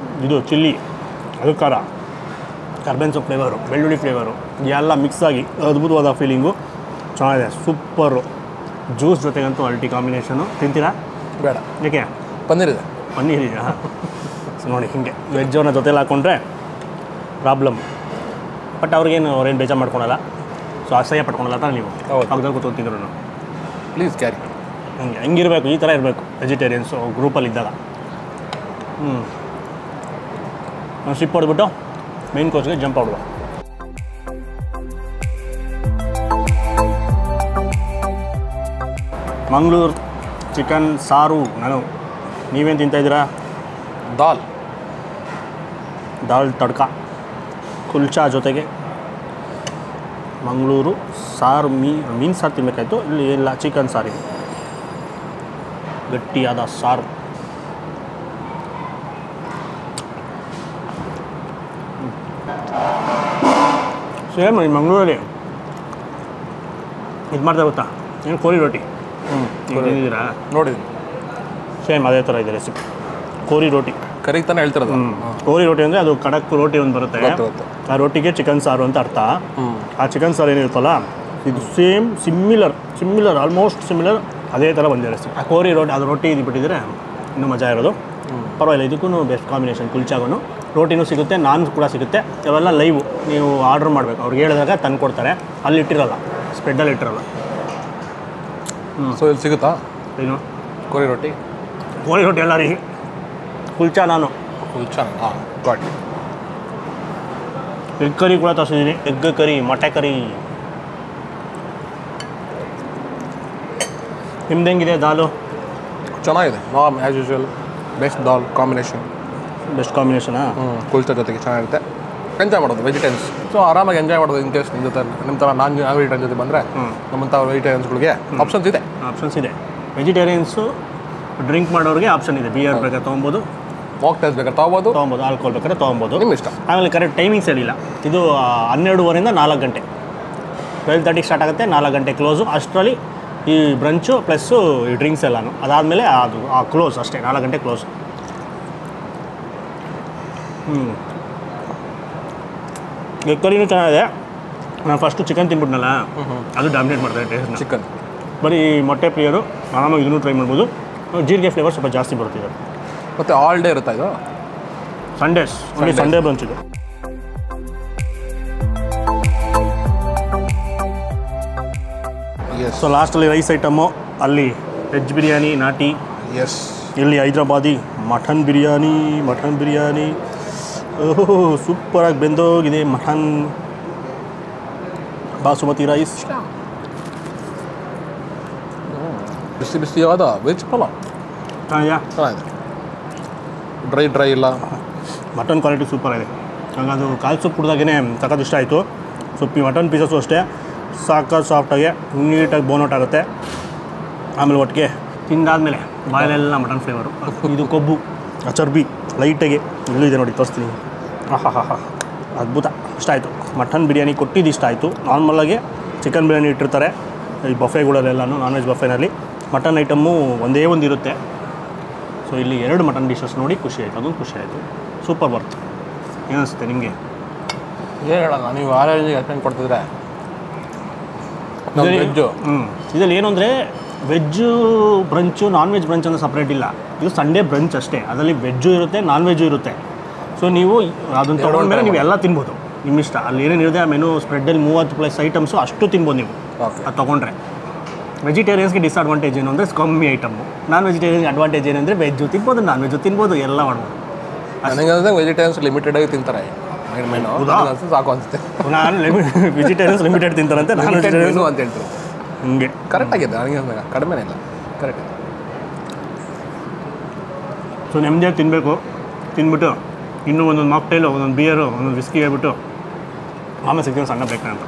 ಇದು ಚಿಲ್ಲಿ, ಅದು ಖಾರ, ಕರ್ಬೇವಿನ ಸೊಪ್ಪು ಫ್ಲೇವರು, ಬೆಳ್ಳುಳ್ಳಿ ಫ್ಲೇವರು ಎಲ್ಲ ಮಿಕ್ಸ್ ಆಗಿ ಅದ್ಭುತವಾದ ಫೀಲಿಂಗು. ಚೆನ್ನಾಗಿದೆ, ಸೂಪರು. ಜ್ಯೂಸ್ ಜೊತೆಗಂತೂ ಅಲ್ಟಿ ಕಾಂಬಿನೇಷನು. ತಿಂತೀರಾ? ಬೇಡ. ಏಕೆ? ಪನ್ನೀರ್ ಇದೆ. ಪನ್ನೀರ್ ಇದೆಯಾ? ಸೊ ನೋಡಿ, ಹೀಗೆ ವೆಜ್ಜವ್ರನ್ನ ಜೊತೆಲಿ ಹಾಕ್ಕೊಂಡ್ರೆ ಪ್ರಾಬ್ಲಮ್. ಬಟ್ ಅವ್ರಿಗೇನು ಬೇಜಾರು ಮಾಡ್ಕೊಳಲ್ಲ, ಸೊ ಅಸಹ್ಯ ಪಟ್ಕೊಳಲ್ಲ ತಾನೆ ನೀವು ಪಕ್ಕದಲ್ಲಿ ಕೂತ್ಕೊತಿದ್ರು. Please carry. ಹೆಂಗಿರಬೇಕು, ಈ ಥರ ಇರಬೇಕು ವೆಜಿಟೇರಿಯನ್ಸು ಗ್ರೂಪಲ್ಲಿದ್ದಾಗ. ಸಿಪ್ ಹೊಡೆದ್ಬಿಟ್ಟು ಮೇನ್ ಕೋರ್ಸ್ಗೆ ಜಂಪ್ ಆಡುವ. ಮಂಗಳೂರು ಚಿಕನ್ ಸಾರು. ನೀವೇನು ತಿಂತಾಯಿದ್ದೀರಾ? ದಾಲ್ ತಡ್ಕ ಕುಲ್ಚಾ ಜೊತೆಗೆ ಮಂಗಳೂರು ಸಾರು. ಮೀನು ಸಾರು ತಿನ್ನಬೇಕಾಯ್ತು, ಇಲ್ಲಿ ಇಲ್ಲ, ಚಿಕನ್ ಸಾರಿದೆ, ಗಟ್ಟಿಯಾದ ಸಾರು. ಸೇಮ್ ಮಂಗಳೂರಲ್ಲಿ ಇದು ಮಾಡ್ತಾ ಗೊತ್ತಾ, ಏನು ಕೋರಿ ರೋಟಿ ತಿಂದಿದ್ದೀರಾ? ನೋಡಿದ್ದೀನಿ. ಸೇಮ್ ಅದೇ ಥರ ಇದೆ ರೆಸಿಪಿ. ಕೋರಿ ರೋಟಿ ಕರೆಗೆ ತಾನೇ ಹೇಳ್ತಿರೋದು. ಕೋರಿ ರೋಟಿ ಅಂದರೆ ಅದು ಖಡಕ್ ರೋಟಿ ಒಂದು ಬರುತ್ತೆ, ಆ ರೋಟಿಗೆ ಚಿಕನ್ ಸಾರು ಅಂತ ಅರ್ಥ. ಆ ಚಿಕನ್ ಸಾರು ಏನಿರುತ್ತಲ್ಲ, ಇದು ಸೇಮ್ ಸಿಮಿಲರ್ ಆಲ್ಮೋಸ್ಟ್ ಸಿಮಿಲರ್ ಅದೇ ಥರ ಬಂದಿದೆ ರೆಸಿಪಿ. ಆ ಕೋರಿ ರೋಟಿ, ಅದು ರೊಟ್ಟಿ ಇದು ಬಿಟ್ಟಿದ್ರೆ ಇನ್ನೂ ಮಜಾ ಇರೋದು. ಪರವಾಗಿಲ್ಲ, ಇದಕ್ಕೂ ಬೆಸ್ಟ್ ಕಾಂಬಿನೇಷನ್. ಕುಲ್ಚಾಗೂ ರೋಟಿನೂ ಸಿಗುತ್ತೆ, ನಾನ್ ಕೂಡ ಸಿಗುತ್ತೆ. ಅವೆಲ್ಲ ಲೈವು, ನೀವು ಆರ್ಡ್ರ್ ಮಾಡಬೇಕು. ಅವ್ರಿಗೆ ಹೇಳಿದಾಗ ತಂದು ಕೊಡ್ತಾರೆ, ಅಲ್ಲಿ ಇಟ್ಟಿರಲ್ಲ, ಸ್ಪ್ರೆಡ್ಡಲ್ಲಿ ಇಟ್ಟಿರಲ್ಲ. ಸೊ ಇಲ್ಲಿ ಸಿಗುತ್ತಾ ಏನು ಕೋರಿ ರೋಟಿ? ಕೋರಿ ರೋಟಿ ಎಲ್ಲ ರೀ, ಕುಲ್ಚಾ ನಾನು ಕುಲ್ಚಾ. ಗಾಟ್. ಎಗ್ ಕರಿ ಕೂಡ ತರಿಸಿದ್ದೀನಿ, ಎಗ್ ಕರಿ, ಮೊಟ್ಟೆ ಕರಿ. ನಿಮ್ದು ಹೆಂಗಿದೆ ದಾಲು? ಚೆನ್ನಾಗಿದೆ, ನಾರ್ಮ್ ಆ್ಯಸ್ ಯೂಶ್ವಲ್. ಬೆಸ್ಟ್ ದಾಲ್ ಕಾಂಬಿನೇಷನ್. ಬೆಸ್ಟ್ ಕಾಂಬಿನೇಷನಾ? ಕುಲ್ಚಾ ಜೊತೆಗೆ ಚೆನ್ನಾಗಿರುತ್ತೆ. ಎಂಜಾಯ್ ಮಾಡೋದು ವೆಜಿಟೇರಿಯನ್ಸ್. ಸೊ ಆರಾಮಾಗಿ ಎಂಜಾಯ್ ಮಾಡೋದು. ಇನ್ ಕೇಸ್ ನಿಮ್ಮ ಥರ ನಾನ್ ವೆಜಿಟೇರಿಯನ್ ಜೊತೆ ಬಂದರೆ ನಮ್ಮಂಥ ವೆಜಿಟೇರಿಯನ್ಸ್ಗಳಿಗೆ ಆಪ್ಷನ್ಸ್ ಇದೆ. ಆಪ್ಷನ್ಸ್ ಇದೆ. ವೆಜಿಟೇರಿಯನ್ಸು ಡ್ರಿಂಕ್ ಮಾಡೋರಿಗೆ ಆಪ್ಷನ್ ಇದೆ, ಬಿಯರ್ ಬೇಕಾದ್ರೆ ತೊಗೊಬೋದು, ಮಾಕ್ಟೇಲ್ಸ್ ಬೇಕಾದ್ರೆ ತೊಗೊಬೋದು, ಆಲ್ಕೋಹಾಲ್ ಬೇಕಾದ್ರೆ ತೊಗೊಬೋದು, ನಿಮ್ಮ ಇಷ್ಟ. ಆಮೇಲೆ ಕರೆಕ್ಟ್ ಟೈಮಿಂಗ್ಸ್ ಹೇಳಿಲ್ಲ, ಇದು 12:30 4 ಗಂಟೆ, 12:30 ಸ್ಟಾರ್ಟ್ ಆಗುತ್ತೆ, 4 ಗಂಟೆ ಕ್ಲೋಸು. ಅಷ್ಟರಲ್ಲಿ ಈ ಬ್ರಂಚು ಪ್ಲಸ್ಸು ಈ ಡ್ರಿಂಕ್ಸ್ ಎಲ್ಲನೂ, ಅದಾದಮೇಲೆ ಅದು ಕ್ಲೋಸ್ ಅಷ್ಟೇ, 4 ಗಂಟೆ ಕ್ಲೋಸು. ಎಗ್ ಕರಿನೂ ಚೆನ್ನಾಗಿದೆ. ನಾನು ಫಸ್ಟು ಚಿಕನ್ ತಿನ್ಬಿಟ್ನಲ್ಲ, ಅದು ಡಾಮಿನೇಟ್ ಮಾಡ್ತಾರೆ ಟೇಸ್ಟ್ನ. ಚಿಕನ್ ಬರೀ ಮೊಟ್ಟೆ ಪ್ರಿಯರು ಆರಾಮಾಗಿ ಇದನ್ನು ಟ್ರೈ ಮಾಡ್ಬೋದು. ಜೀರಿಗೆ ಫ್ಲೇವರ್ ಸ್ವಲ್ಪ ಜಾಸ್ತಿ ಬರ್ತಿದೆ. ಮತ್ತು ಆಲ್ ಡೇ ಇರುತ್ತಾ ಇದು? ಸಂಡೇಸ್, ಓನ್ಲಿ ಸಂಡೇ ಬ್ರಂಚ್ ಇದು. ಸೊ ಲಾಸ್ಟಲ್ಲಿ ರೈಸ್ ಐಟಮು, ಅಲ್ಲಿ ವೆಜ್ ಬಿರಿಯಾನಿ ನಾಟಿ, ಎಸ್, ಇಲ್ಲಿ ಹೈದ್ರಾಬಾದಿ ಮಟನ್ ಬಿರಿಯಾನಿ ಓಹೋ ಸೂಪರಾಗಿ ಬೆಂದೋಗಿದೆ. ಮಟನ್, ಬಾಸುಮತಿ ರೈಸ್, ಬಿಸಿ ಬಿಸಿಯಾದ ವೆಜ್ ಪಲಾವ್ ಚೆನ್ನಾಗಿದೆ, ಡ್ರೈ ಇಲ್ಲ. ಮಟನ್ ಕ್ವಾಲಿಟಿ ಸೂಪರ್ ಆಗಿದೆ. ನಂಗೆ ಅದು ಕಾಲು ಸೊಪ್ಪು ಕುಡ್ದಾಗೇ ಸಖತ್ ಇಷ್ಟ ಆಯಿತು. ಸೊಪ್ಪು ಮಟನ್ ಪೀಸಸ್ಸು ಅಷ್ಟೇ ಸಾಕಾಗಿ ಸಾಫ್ಟಾಗಿ ನೀಟಾಗಿ ಬೋನೌಟ್ ಆಗುತ್ತೆ. ಆಮೇಲೆ ಒಟ್ಟಿಗೆ ತಿಂದಾದಮೇಲೆ ಬಾಯಲೆಲ್ಲ ಮಟನ್ ಫ್ಲೇವರು, ಇದು ಕೊಬ್ಬು ಚರ್ಬಿ ಲೈಟಾಗಿ ಇಲ್ಲಿದೆ ನೋಡಿ, ತೋರಿಸ್ತೀನಿ. ಹಾ ಅದ್ಭುತ, ಇಷ್ಟ ಆಯಿತು. ಮಟನ್ ಬಿರಿಯಾನಿ ಕೊಟ್ಟಿದ್ದು ಇಷ್ಟ ಆಯಿತು. ನಾರ್ಮಲಾಗಿ ಚಿಕನ್ ಬಿರಿಯಾನಿ ಇಟ್ಟಿರ್ತಾರೆ ಈ ಬಫೆಗಳಲ್ಲೆಲ್ಲನೂ, ನಾನ್ ವೆಜ್ ಬಫೆನಲ್ಲಿ ಮಟನ್ ಐಟಮ್ಮು ಒಂದೇ ಒಂದು ಇರುತ್ತೆ. ಸೊ ಇಲ್ಲಿ 2 ಮಟನ್ ಡಿಶಸ್ ನೋಡಿ ಖುಷಿ ಆಯಿತು, ಅದೊಂದು ಖುಷಿ ಆಯಿತು. Super worth. ಏನಿಸುತ್ತೆ ನಿಮಗೆ? ಏನು ಹೇಳೋಣ, ನೀವು ಆರೋಗ್ಯ ಅಟೆಂಡ್ ಕೊಡ್ತಿದ್ರೆ ವೆಜ್ಜು. ಇದರಲ್ಲಿ ಏನು ಅಂದರೆ ವೆಜ್ಜು ಬ್ರಂಚು ನಾನ್ ವೆಜ್ ಬ್ರಂಚ್ ಅಂದರೆ ಸಪ್ರೇಟ್ ಇಲ್ಲ, ಇದು ಸಂಡೇ ಬ್ರಂಚ್ ಅಷ್ಟೇ. ಅದರಲ್ಲಿ ವೆಜ್ಜು ಇರುತ್ತೆ, ನಾನ್ ವೆಜ್ಜು ಇರುತ್ತೆ. ಸೊ ನೀವು ಅದನ್ನು ತೊಗೊಂಡ್ಮೇಲೆ ನೀವು ಎಲ್ಲ ತಿನ್ಬೋದು, ನಿಮ್ಮ ಇಷ್ಟ. ಅಲ್ಲಿ ಏನೇನಿದೆ ಆ ಮೆನು ಸ್ಪ್ರೆಡ್ಡಲ್ಲಿ 30+ ಐಟಮ್ಸು ಅಷ್ಟು ತಿನ್ಬೋದು ನೀವು ಅದು ತೊಗೊಂಡ್ರೆ. ವೆಜಿಟೇರಿಯನ್ಸ್ಗೆ ಡಿಸ್ಅಡ್ವಾಂಟೇಜ್ ಏನು ಅಂದರೆ ಕಮ್ಮಿ ಐಟಮ್ಮು. ನಾನ್ ವೆಜಿಟೇರಿಯನ್ಗೆ ಅಡ್ವಾಂಟೇಜ್ ಏನಂದರೆ ವೆಜ್ಜು ತಿನ್ಬೋದು, ನಾನ್ ವೆಜ್ಜು ತಿನ್ಬೋದು, ಎಲ್ಲ ಮಾಡ್ಬೋದು. ನನಗಂದ್ರೆ ವೆಜಿಟೇರಿಯನ್ಸ್ ಲಿಮಿಟೆಡಾಗಿ ತಿಂತಾರೆ ಮೆನು, ಸಾಕು ಅನಿಸುತ್ತೆ. ನಾನು ವೆಜಿಟೇರಿಯನ್ಸ್ ಲಿಮಿಟೆಡ್ ತಿಂತಾರಂತೆ, ನಾನು ವೆಜಿಟೇರಿಯನ್ಸು ಅಂತ ಹೇಳ್ತಾರೆ. ಹಂಗೆ ಕರೆಕ್ಟಾಗಿದೆ, ನನಗೆ ಕಡಿಮೆನೇ ಇಲ್ಲ, ಕರೆಕ್ಟ್. ಸೊ ನೆಮ್ಮದಿಯಾಗಿ ತಿನ್ನಬೇಕು. ತಿಂದ್ಬಿಟ್ಟು ಇನ್ನೂ ಒಂದೊಂದು ಮಾಕ್ಟೈಲು, ಒಂದೊಂದು ಬಿಯರು, ಒಂದೊಂದು ವಿಸ್ಕಿ ಹೇಳ್ಬಿಟ್ಟು ಆಮೇಲೆ ಸಿಗ್ತೀನಿ ಸಣ್ಣ ಬೇಕು ಅಂತ.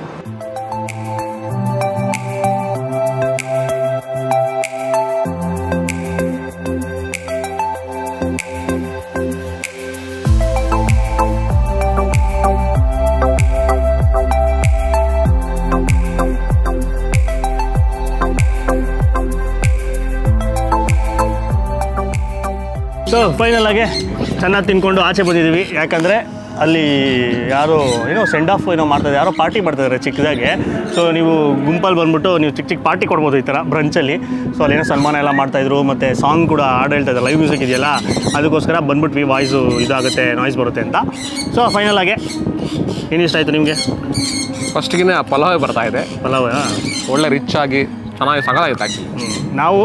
ಸೊ ಫೈನಲಾಗಿ ಚೆನ್ನಾಗಿ ತಿನ್ಕೊಂಡು ಆಚೆ ಬಂದಿದ್ದೀವಿ. ಯಾಕಂದರೆ ಅಲ್ಲಿ ಯಾರೋ ಏನೋ ಸೆಂಡ್ ಆಫ್ ಏನೋ ಮಾಡ್ತಾರೆ, ಯಾರೋ ಪಾರ್ಟಿ ಮಾಡ್ತಾಯಿದ್ದಾರೆ ಚಿಕ್ಕದಾಗೆ. ಸೊ ನೀವು ಗುಂಪಲ್ಲಿ ಬಂದುಬಿಟ್ಟು ನೀವು ಚಿಕ್ಕ ಚಿಕ್ಕ ಪಾರ್ಟಿ ಕೊಡ್ಬೋದು ಈ ಥರ ಬ್ರಂಚಲ್ಲಿ. ಸೊ ಅಲ್ಲೇನೋ ಸನ್ಮಾನ ಎಲ್ಲ ಮಾಡ್ತಾಯಿದ್ರು, ಮತ್ತು ಸಾಂಗ್ ಕೂಡ ಹಾಡು ಹೇಳ್ತಾಯಿದ್ದಾರೆ, ಲೈವ್ ಮ್ಯೂಸಿಕ್ ಇದೆಯಲ್ಲ, ಅದಕ್ಕೋಸ್ಕರ ಬಂದುಬಿಟ್ವಿ. ವಾಯ್ಸು ಇದಾಗುತ್ತೆ, ನಾಯ್ಸ್ ಬರುತ್ತೆ ಅಂತ. ಸೊ ಫೈನಲಾಗೆ ಏನಿಷ್ಟ ಆಯಿತು ನಿಮಗೆ? ಫಸ್ಟಿಗೆ ಪಲಾವ್ ಬರ್ತಾಯಿದೆ. ಪಲಾವ್ ಒಳ್ಳೆ ರಿಚ್ ಆಗಿ ಚೆನ್ನಾಗಿ ಸಗದಾಗಿತ್ತು ಆ್ಯಕ್ಚುಲಿ. ನಾವು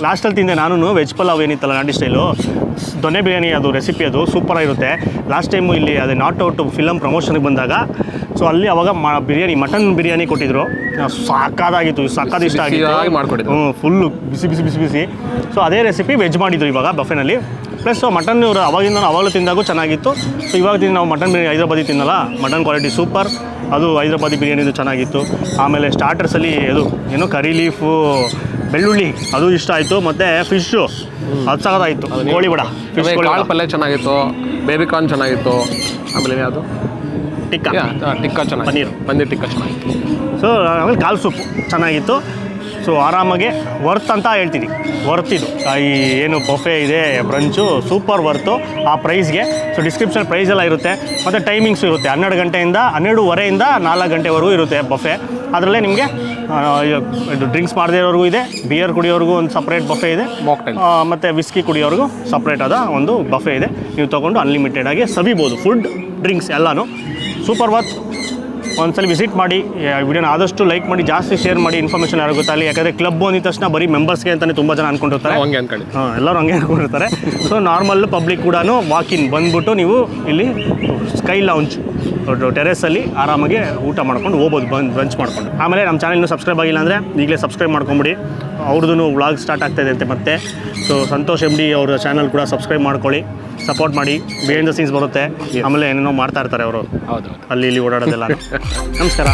ಲಾಸ್ಟಲ್ಲಿ ತಿಂದೆ ನಾನು ವೆಜ್ ಪಲಾವ್ ಏನಿತ್ತಲ್ಲ ನಾಟಿ ಸ್ಟೈಲು, ದೊನ್ನೆ ಬಿರಿಯಾನಿ, ಅದು ರೆಸಿಪಿ ಅದು ಸೂಪರಾಗಿರುತ್ತೆ. ಲಾಸ್ಟ್ ಟೈಮು ಇಲ್ಲಿ ಅದೇ ನಾಟ್ ಔಟ್ ಫಿಲಮ್ ಪ್ರಮೋಷನ್ಗೆ ಬಂದಾಗ ಸೊ ಅಲ್ಲಿ ಅವಾಗ ಬಿರಿಯಾನಿ ಮಟನ್ ಬಿರಿಯಾನಿ ಕೊಟ್ಟಿದ್ರು, ಸಾಕಾಗಿತ್ತು, ಸಾಕಾದ ಇಷ್ಟ ಆಗಿತ್ತು, ಮಾಡ್ಕೊಟ್ಟಿದ್ರು ಫುಲ್ಲು ಬಿಸಿ ಬಿಸಿ ಬಿಸಿ ಬಿಸಿ. ಸೊ ಅದೇ ರೆಸಿಪಿ ವೆಜ್ ಮಾಡಿದ್ರು ಇವಾಗ ಬಫೆನಲ್ಲಿ. ಪ್ಲಸ್ ಮಟನ್ ಇವರು ಅವಾಗಿಂದ ಅವಾಗಲೂ ತಿಂದಾಗೂ ಚೆನ್ನಾಗಿತ್ತು. ಸೊ ಇವಾಗ ನಾವು ಮಟನ್ ಬಿರಿಯಾನಿ ಹೈದ್ರಾಬಾದಿ ತಿನ್ನಲ್ಲ, ಮಟನ್ ಕ್ವಾಲಿಟಿ ಸೂಪರ್, ಅದು ಹೈದ್ರಾಬಾದಿ ಬಿರಿಯಾನಿದು ಚೆನ್ನಾಗಿತ್ತು. ಆಮೇಲೆ ಸ್ಟಾರ್ಟರ್ಸಲ್ಲಿ ಅದು ಏನೋ ಕರಿ ಲೀಫು, ಬೆಳ್ಳುಳ್ಳಿ, ಅದು ಇಷ್ಟ ಆಯಿತು. ಮತ್ತು ಫಿಶ್ಶು ಅದು ಸಾಕಾಯಿತು, ಕೋಳಿ ಬಡ, ಫಿಶ್ ಕಾಳು ಪಲ್ಯ ಚೆನ್ನಾಗಿತ್ತು, ಬೇಬಿಕಾರ್ನ್ ಚೆನ್ನಾಗಿತ್ತು. ಆಮೇಲೆ ಯಾವುದು ಟಿಕ್ಕಾ ಚೆನ್ನಾಗಿ, ಪನ್ನೀರ್ ಟಿಕ್ಕಾ ಚೆನ್ನಾಗಿತ್ತು. ಸೊ ಆಮೇಲೆ ಕಾಲು ಸೂಪು ಚೆನ್ನಾಗಿತ್ತು. ಸೊ ಆರಾಮಾಗೆ ವರ್ತ್ ಅಂತ ಹೇಳ್ತೀನಿ, ವರ್ತ್ ಇದು. ಈ ಏನು ಬಫೆ ಇದೆ ಬ್ರಂಚು ಸೂಪರ್ ವರ್ತು ಆ ಪ್ರೈಸ್ಗೆ. ಸೊ ಡಿಸ್ಕ್ರಿಪ್ಷನ್ ಪ್ರೈಸೆಲ್ಲ ಇರುತ್ತೆ, ಮತ್ತು ಟೈಮಿಂಗ್ಸು ಇರುತ್ತೆ. 12 ಗಂಟೆಯಿಂದ 12:30 4 ಗಂಟೆವರೆಗೂ ಇರುತ್ತೆ ಬಫೆ. ಅದರಲ್ಲೇ ನಿಮಗೆ ಡ್ರಿಂಕ್ಸ್ ಮಾಡದೇ ಇರೋರಿಗೂ ಇದೆ, ಬಿಯರ್ ಕುಡಿಯೋರಿಗೂ ಒಂದು ಸಪ್ರೇಟ್ ಬಫೆ ಇದೆ, ಮತ್ತು ವಿಸ್ಕಿ ಕುಡಿಯೋರಿಗೂ ಸಪ್ರೇಟ್ ಆದ ಒಂದು ಬಫೆ ಇದೆ. ನೀವು ತೊಗೊಂಡು ಅನ್ಲಿಮಿಟೆಡಾಗಿ ಸವಿಬೋದು, ಫುಡ್ ಡ್ರಿಂಕ್ಸ್ ಎಲ್ಲನೂ ಸೂಪರ್ ವರ್ತ್. ಒಂದ್ಸಲ ವಿಸಿಟ್ ಮಾಡಿ, ವಿಡಿಯೋನ ಆದಷ್ಟು ಲೈಕ್ ಮಾಡಿ, ಜಾಸ್ತಿ ಶೇರ್ ಮಾಡಿ, ಇನ್ಫಾರ್ಮೇಷನ್ ಯಾರು ಗೊತ್ತಾಗಲಿ. ಯಾಕಂದರೆ ಕ್ಲಬ್ ಅಂದಿದ ತಕ್ಷಣ ಬರೀ ಮೆಂಬರ್ಸ್ಗೆ ಅಂತಲೇ ತುಂಬ ಜನ ಅಂದ್ಕೊಂಡಿರ್ತಾರೆ, ಎಲ್ಲರೂ ಹಂಗೆ ಅಂದ್ಕೊಂಡಿರ್ತಾರೆ. ಸೊ ನಾರ್ಮಲ್ ಪಬ್ಲಿಕ್ ಕೂಡ ವಾಕಿನ್ ಬಂದುಬಿಟ್ಟು ನೀವು ಇಲ್ಲಿ ಸ್ಕೈ ಲೌಂಜ್ ಟೆರೆಸಲ್ಲಿ ಆರಾಮಾಗಿ ಊಟ ಮಾಡ್ಕೊಂಡು ಹೋಗ್ಬೋದು, ಬ್ರಂಚ್ ಮಾಡ್ಕೊಂಡು. ಆಮೇಲೆ ನಮ್ಮ ಚಾನಲ್ನ ಸಬ್ಸ್ಕ್ರೈಬ್ ಆಗಿಲ್ಲ ಅಂದರೆ ಈಗಲೇ ಸಬ್ಸ್ಕ್ರೈಬ್ ಮಾಡ್ಕೊಂಬಿಡಿ. ಅವ್ರದ್ದು ವ್ಲಾಗ್ ಸ್ಟಾರ್ಟ್ ಆಗ್ತಾಯಿದೆ ಅಂತೆ ಮತ್ತೆ. ಸೊ ಸಂತೋಷ್ MD ಅವರ ಚಾನಲ್ ಕೂಡ ಸಬ್ಸ್ಕ್ರೈಬ್ ಮಾಡ್ಕೊಳ್ಳಿ, ಸಪೋರ್ಟ್ ಮಾಡಿ. ಬಿಹೈಂಡ್ ದ ಸೀನ್ಸ್ ಬರುತ್ತೆ, ಆಮೇಲೆ ಏನೇನೋ ಮಾಡ್ತಾ ಇರ್ತಾರೆ ಅವರು, ಅಲ್ಲಿ ಇಲ್ಲಿ ಓಡಾಡೋದೆಲ್ಲ. ನಮಸ್ಕಾರ.